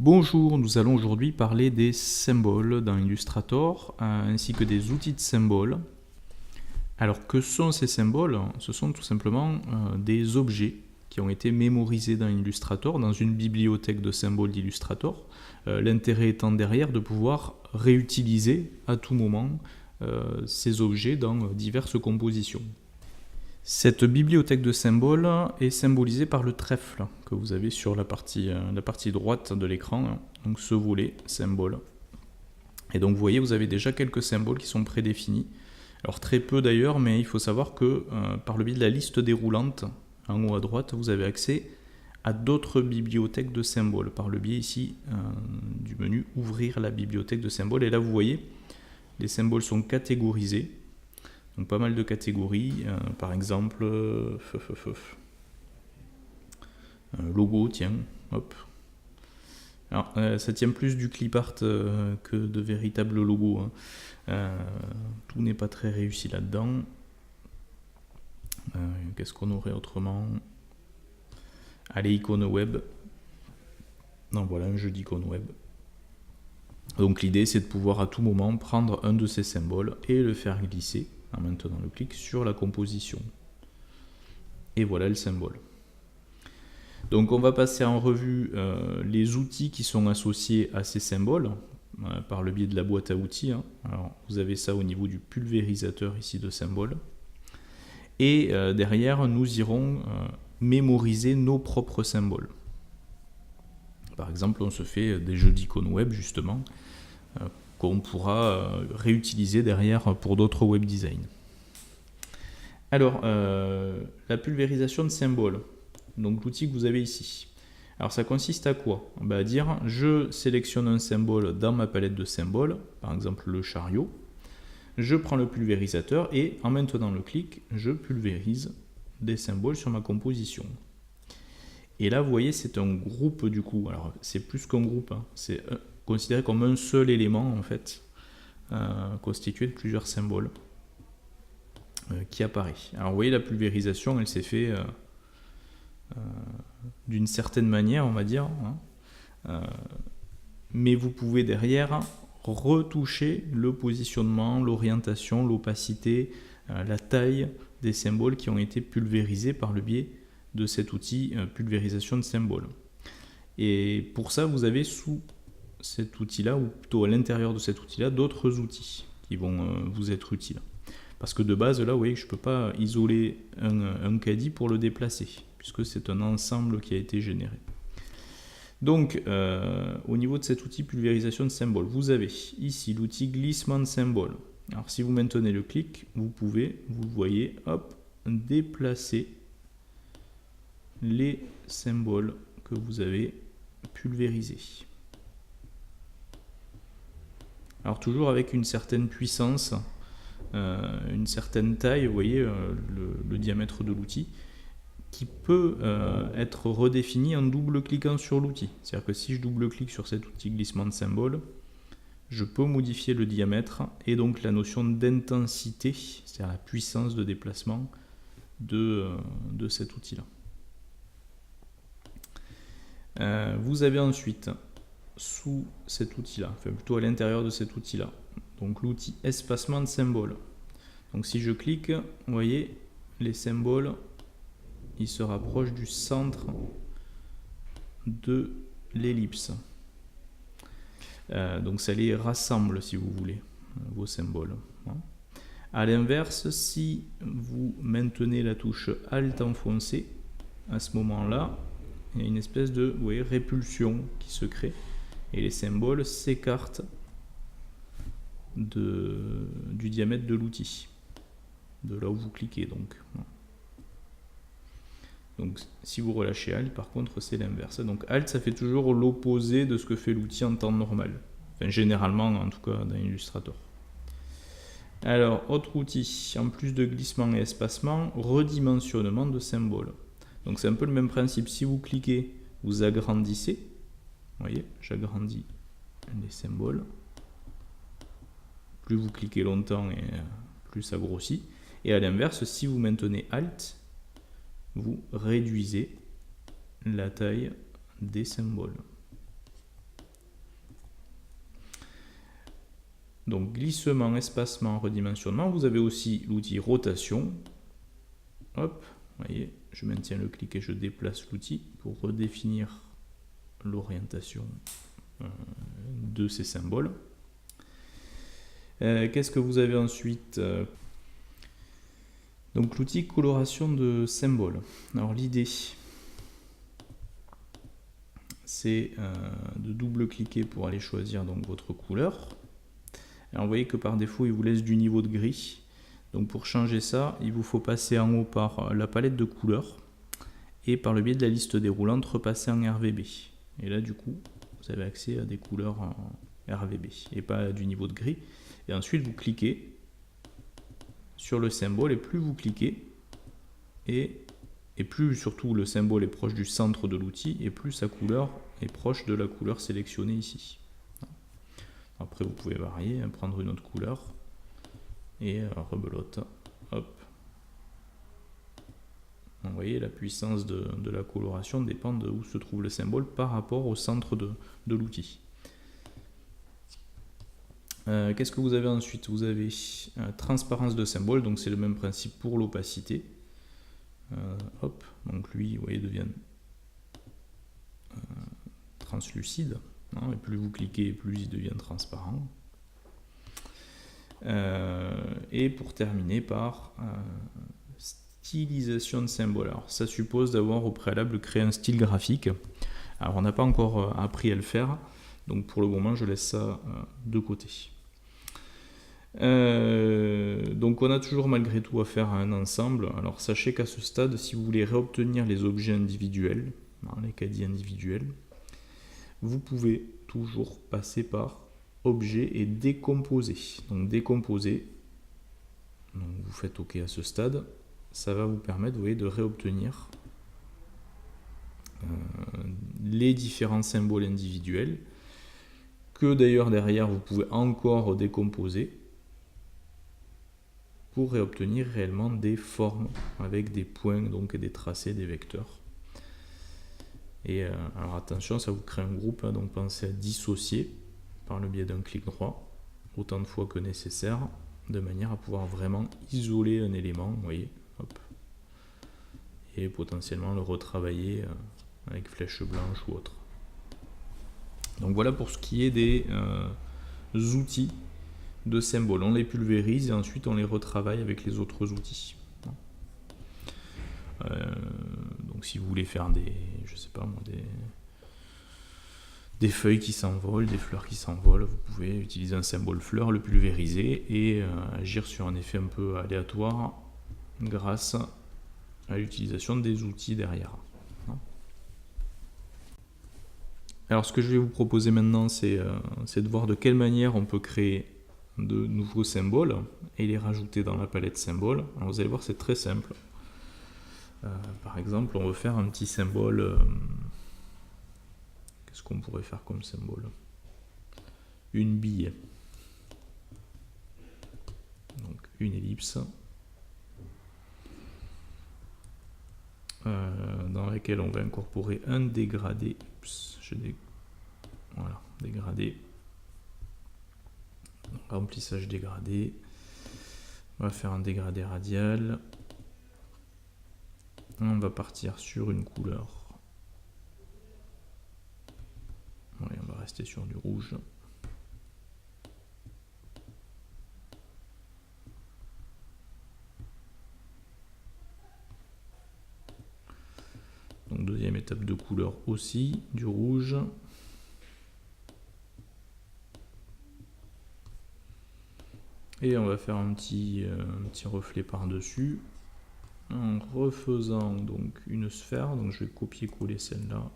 Bonjour, nous allons aujourd'hui parler des symboles dans Illustrator ainsi que des outils de symboles. Alors que sont ces symboles? Ce sont tout simplement des objets qui ont été mémorisés dans Illustrator, dans une bibliothèque de symboles d'Illustrator. L'intérêt étant derrière de pouvoir réutiliser à tout moment ces objets dans diverses compositions. Cette bibliothèque de symboles est symbolisée par le trèfle que vous avez sur la partie droite de l'écran, donc ce volet symbole. Et donc vous voyez, vous avez déjà quelques symboles qui sont prédéfinis. Alors très peu d'ailleurs, mais il faut savoir que par le biais de la liste déroulante, en haut à droite, vous avez accès à d'autres bibliothèques de symboles, par le biais ici du menu ouvrir la bibliothèque de symboles. Et là vous voyez, les symboles sont catégorisés. Donc pas mal de catégories, par exemple, logo, tiens, hop. Alors, ça tient plus du clipart que de véritables logos. Tout n'est pas très réussi là-dedans. Qu'est-ce qu'on aurait autrement? Allez, icône web. Non, voilà, un jeu d'icône web. Donc l'idée, c'est de pouvoir à tout moment prendre un de ces symboles et le faire glisser en maintenant le clic sur la composition. Et voilà le symbole. Donc on va passer en revue les outils qui sont associés à ces symboles par le biais de la boîte à outils. Alors vous avez ça au niveau du pulvérisateur ici de symboles. Et derrière, nous irons mémoriser nos propres symboles. Par exemple, on se fait des jeux d'icônes web justement qu'on pourra réutiliser derrière pour d'autres web design. Alors, la pulvérisation de symboles, donc l'outil que vous avez ici. Alors ça consiste à quoi? À dire, je sélectionne un symbole dans ma palette de symboles, par exemple le chariot, je prends le pulvérisateur et en maintenant le clic, je pulvérise des symboles sur ma composition. Et là, vous voyez, c'est un groupe du coup. Alors, c'est plus qu'un groupe, c'est considéré comme un seul élément en fait, constitué de plusieurs symboles qui apparaît. Alors, vous voyez, la pulvérisation, elle s'est faite d'une certaine manière, on va dire, mais vous pouvez derrière retoucher le positionnement, l'orientation, l'opacité, la taille des symboles qui ont été pulvérisés par le biais de cet outil pulvérisation de symboles. Et pour ça, vous avez sous cet outil-là, ou plutôt à l'intérieur de cet outil-là, d'autres outils qui vont vous être utiles. Parce que de base, là, vous voyez que je ne peux pas isoler un caddie pour le déplacer, puisque c'est un ensemble qui a été généré. Donc, au niveau de cet outil pulvérisation de symboles, vous avez ici l'outil glissement de symboles. Alors, si vous maintenez le clic, vous pouvez, vous le voyez, hop, déplacer les symboles que vous avez pulvérisés. Alors, toujours avec une certaine puissance, une certaine taille, vous voyez, le diamètre de l'outil, qui peut être redéfini en double-cliquant sur l'outil. C'est-à-dire que si je double-clique sur cet outil glissement de symbole, je peux modifier le diamètre et donc la notion d'intensité, c'est-à-dire la puissance de déplacement de cet outil-là. Vous avez ensuite, sous cet outil-là, enfin plutôt à l'intérieur de cet outil-là, donc l'outil espacement de symboles. Donc si je clique, vous voyez, les symboles, ils se rapprochent du centre de l'ellipse. Donc ça les rassemble, si vous voulez, vos symboles. A l'inverse, si vous maintenez la touche Alt enfoncée, à ce moment-là, il y a une espèce de répulsion qui se crée et les symboles s'écartent du diamètre de l'outil, de là où vous cliquez donc. Donc si vous relâchez Alt, par contre, c'est l'inverse. Donc Alt, ça fait toujours l'opposé de ce que fait l'outil en temps normal. Enfin, généralement, en tout cas, dans Illustrator. Alors, autre outil, en plus de glissement et espacement, redimensionnement de symboles. Donc c'est un peu le même principe. Si vous cliquez, vous agrandissez. Vous voyez, j'agrandis les symboles. Plus vous cliquez longtemps, et plus ça grossit. Et à l'inverse, si vous maintenez Alt, vous réduisez la taille des symboles. Donc glissement, espacement, redimensionnement. Vous avez aussi l'outil rotation. Hop, vous voyez, je maintiens le clic et je déplace l'outil pour redéfinir l'orientation de ces symboles. Qu'est-ce que vous avez ensuite? Donc l'outil coloration de symboles. Alors l'idée, c'est de double-cliquer pour aller choisir donc votre couleur. Alors vous voyez que par défaut, il vous laisse du niveau de gris. Donc pour changer ça, il vous faut passer en haut par la palette de couleurs et par le biais de la liste déroulante, repasser en RVB. Et là du coup, vous avez accès à des couleurs en RVB et pas du niveau de gris. Et ensuite vous cliquez sur le symbole et plus vous cliquez et plus surtout le symbole est proche du centre de l'outil et plus sa couleur est proche de la couleur sélectionnée ici. Après vous pouvez varier, prendre une autre couleur et rebelote. Hop. Vous voyez, la puissance de la coloration dépend de où se trouve le symbole par rapport au centre de l'outil. Qu'est-ce que vous avez ensuite? Vous avez transparence de symbole, donc c'est le même principe pour l'opacité. Hop, donc lui, vous voyez, devient translucide. Hein, et plus vous cliquez, plus il devient transparent. Et pour terminer par stylisation de symbole. Alors ça suppose d'avoir au préalable créé un style graphique. Alors on n'a pas encore appris à le faire, donc pour le moment je laisse ça de côté. Donc on a toujours malgré tout affaire à un ensemble. Alors sachez qu'à ce stade, si vous voulez réobtenir les objets individuels, les caddies individuels, vous pouvez toujours passer par objet et décomposer. Donc décomposer, donc vous faites OK à ce stade, ça va vous permettre, vous voyez, de réobtenir les différents symboles individuels que d'ailleurs derrière vous pouvez encore décomposer pour réobtenir réellement des formes avec des points, donc des tracés, des vecteurs. Et alors attention, ça vous crée un groupe, hein, donc pensez à dissocier par le biais d'un clic droit autant de fois que nécessaire, de manière à pouvoir vraiment isoler un élément, vous voyez, hop, et potentiellement le retravailler avec flèche blanche ou autre. Donc voilà pour ce qui est des outils de symboles. On les pulvérise et ensuite on les retravaille avec les autres outils. Donc si vous voulez faire des, je sais pas moi, des feuilles qui s'envolent, des fleurs qui s'envolent, vous pouvez utiliser un symbole fleur, le pulvériser et agir sur un effet un peu aléatoire grâce à l'utilisation des outils derrière. Alors ce que je vais vous proposer maintenant, c'est de voir de quelle manière on peut créer de nouveaux symboles et les rajouter dans la palette symboles. Alors vous allez voir, c'est très simple. Par exemple, on veut faire un petit symbole. Qu'est-ce qu'on pourrait faire comme symbole? Une bille. Donc une ellipse. Dans laquelle on va incorporer un dégradé. Voilà, dégradé. Remplissage dégradé. On va faire un dégradé radial. On va partir sur une couleur. Ouais, on va rester sur du rouge. Donc deuxième étape de couleur aussi, du rouge. Et on va faire un petit reflet par-dessus. En refaisant donc une sphère, donc je vais copier-coller celle-là.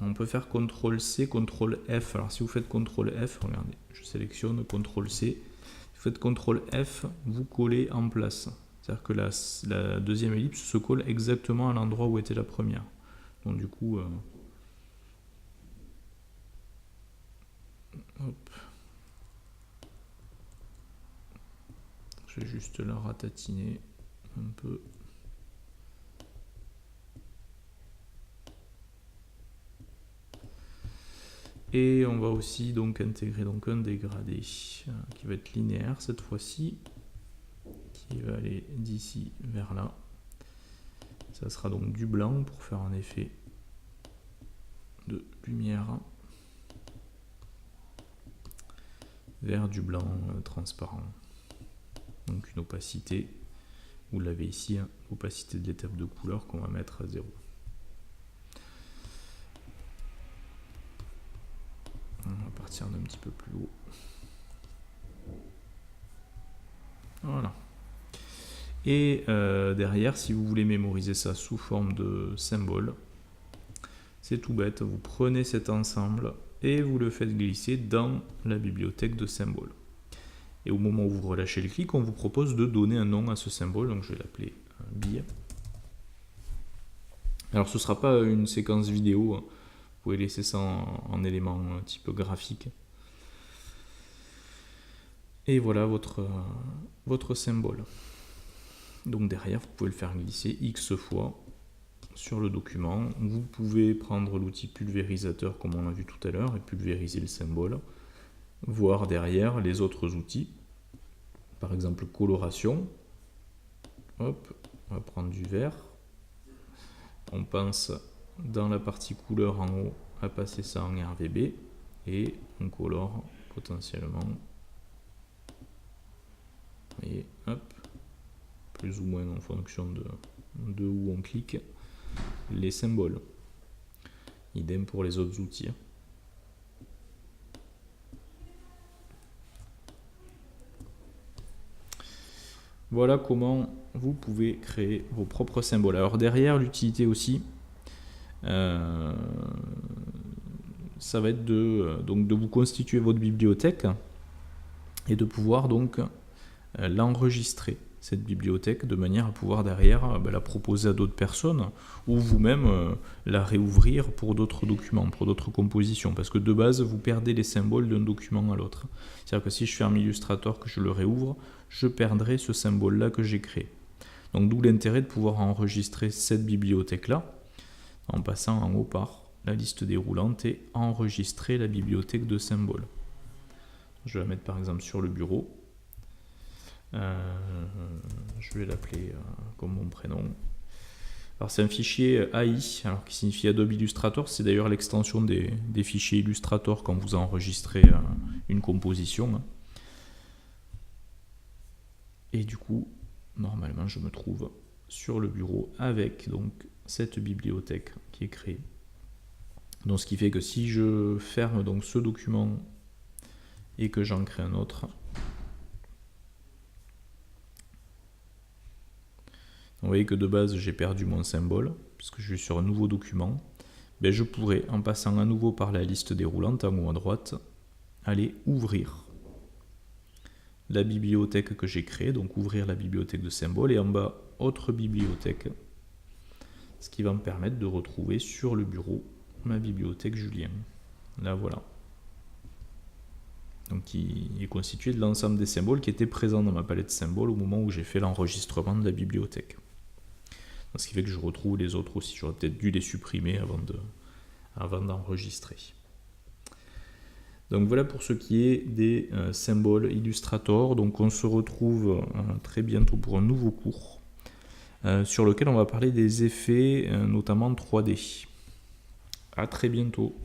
On peut faire CTRL-C, CTRL-F. Alors si vous faites CTRL-F, regardez, je sélectionne CTRL-C. Si vous faites CTRL-F, vous collez en place. C'est-à-dire que la deuxième ellipse se colle exactement à l'endroit où était la première. Donc du coup, hop. Je vais juste la ratatiner un peu. Et on va aussi donc intégrer donc un dégradé qui va être linéaire cette fois-ci, qui va aller d'ici vers là. Ça sera donc du blanc pour faire un effet de lumière vers du blanc transparent. Donc une opacité, vous l'avez ici, hein, opacité de l'étape de couleur qu'on va mettre à 0. On va partir d'un petit peu plus haut. Voilà. Et derrière, si vous voulez mémoriser ça sous forme de symbole, c'est tout bête, vous prenez cet ensemble et vous le faites glisser dans la bibliothèque de symboles. Et au moment où vous relâchez le clic, on vous propose de donner un nom à ce symbole, donc je vais l'appeler bille. Alors ce ne sera pas une séquence vidéo, vous pouvez laisser ça en élément type graphique. Et voilà votre symbole. Donc derrière, vous pouvez le faire glisser X fois sur le document. Vous pouvez prendre l'outil pulvérisateur comme on l'a vu tout à l'heure et pulvériser le symbole. Voir derrière les autres outils. Par exemple coloration. Hop, on va prendre du vert. On pense dans la partie couleur en haut à passer ça en RGB et on colore potentiellement. Et hop, plus ou moins en fonction de où on clique, les symboles. Idem pour les autres outils. Voilà comment vous pouvez créer vos propres symboles. Alors derrière, l'utilité aussi, ça va être de vous constituer votre bibliothèque et de pouvoir donc l'enregistrer, cette bibliothèque, de manière à pouvoir derrière la proposer à d'autres personnes ou vous-même la réouvrir pour d'autres documents, pour d'autres compositions, parce que de base vous perdez les symboles d'un document à l'autre. C'est-à-dire que si je ferme Illustrator, que je le réouvre, je perdrai ce symbole-là que j'ai créé. Donc d'où l'intérêt de pouvoir enregistrer cette bibliothèque-là en passant en haut par la liste déroulante et enregistrer la bibliothèque de symboles. Je vais la mettre par exemple sur le bureau. Je vais l'appeler comme mon prénom. Alors c'est un fichier AI, alors qui signifie Adobe Illustrator. C'est d'ailleurs l'extension des fichiers Illustrator quand vous enregistrez une composition. Et du coup, normalement, je me trouve sur le bureau avec donc cette bibliothèque qui est créée. Donc ce qui fait que si je ferme donc ce document et que j'en crée un autre, vous voyez que de base j'ai perdu mon symbole puisque je suis sur un nouveau document. Ben, je pourrais, en passant à nouveau par la liste déroulante en haut à droite, aller ouvrir la bibliothèque que j'ai créée, donc ouvrir la bibliothèque de symboles, et en bas autre bibliothèque, ce qui va me permettre de retrouver sur le bureau ma bibliothèque Julien. Là voilà. Donc qui est constitué de l'ensemble des symboles qui étaient présents dans ma palette symboles au moment où j'ai fait l'enregistrement de la bibliothèque. Donc, ce qui fait que je retrouve les autres aussi. J'aurais peut-être dû les supprimer avant d'enregistrer. Donc voilà pour ce qui est des symboles Illustrator. Donc on se retrouve très bientôt pour un nouveau cours sur lequel on va parler des effets, notamment 3D. À très bientôt.